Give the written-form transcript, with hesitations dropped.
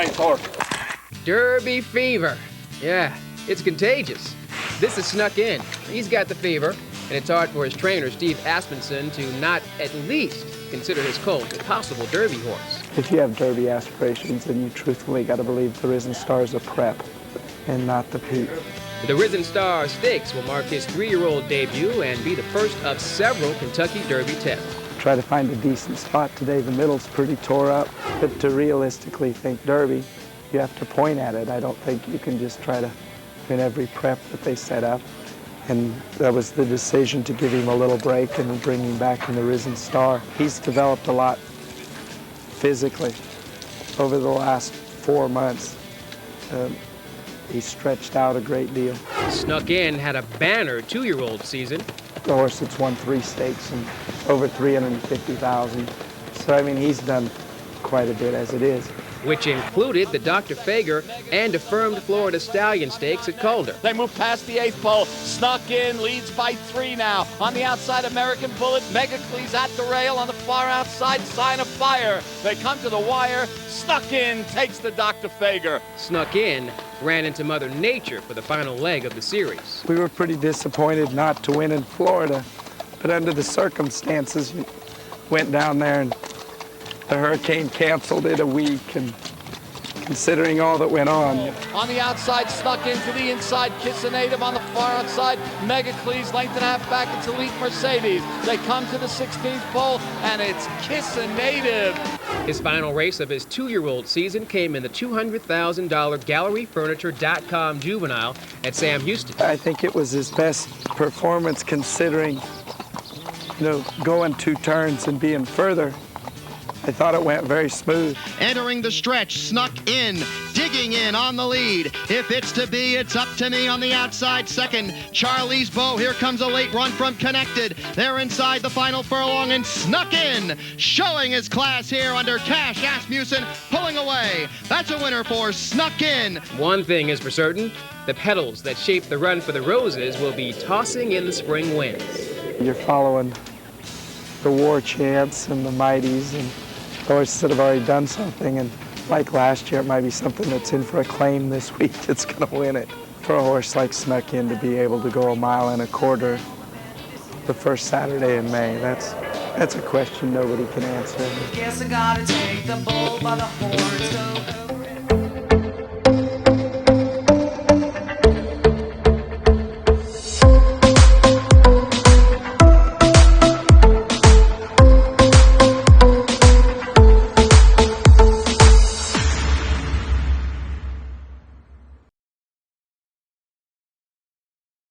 racehorse. Derby fever. Yeah, it's contagious. This is Snuck in. He's got the fever, and it's hard for his trainer, Steve Asmussen, to not at least consider his colt a possible Derby horse. If you have Derby aspirations, then you truthfully got to believe the Risen Star is a prep and not the Pete. The Risen Star Stakes will mark his 3-year-old debut and be the first of several Kentucky Derby tests. Try to find a decent spot today. The middle's pretty tore up, but to realistically think Derby, you have to point at it. I don't think you can just try to win every prep that they set up. And that was the decision to give him a little break and bring him back in the Risen Star. He's developed a lot physically over the last 4 months. He stretched out a great deal. Snuck in had a banner 2-year-old season. The horse that's won 3 stakes and over 350,000. So, I mean, he's done quite a bit as it is. Which included the Dr. Fager and affirmed Florida Stallion Stakes at Calder. They move past the 8th pole. Snuck in, leads by 3 now. On the outside, American Bullet. Megacles at the rail. On the far outside, Sign of Fire. They come to the wire. Snuck in takes the Dr. Fager. Snuck in ran into Mother Nature for the final leg of the series. We were pretty disappointed not to win in Florida, but under the circumstances, we went down there and the hurricane canceled it a week, and considering all that went on. On the outside, Snuck into the inside, Kiss a Native. On the far outside, Megacles, length and a half back, it's Elite Mercedes. They come to the 16th pole, and it's Kiss a Native. His final race of his 2-year-old season came in the $200,000 GalleryFurniture.com Juvenile at Sam Houston. I think it was his best performance considering, going 2 turns and being further. I thought it went very smooth. Entering the stretch, Snuck in, digging in on the lead. If it's to be, it's up to me on the outside second. Charlie's Bow, here comes a late run from Connected. They're inside the final furlong, and Snuck in, showing his class here under Cash Asmussen, pulling away. That's a winner for Snuck in. One thing is for certain, the petals that shape the run for the Roses will be tossing in the spring winds. You're following the War Chants and the Mighties and horses that have already done something, and like last year, it might be something that's in for a claim this week that's going to win it. For a horse like Snuck in to be able to go 1.25 miles the first Saturday in May, that's a question nobody can answer. Guess I gotta take the bull by the horns.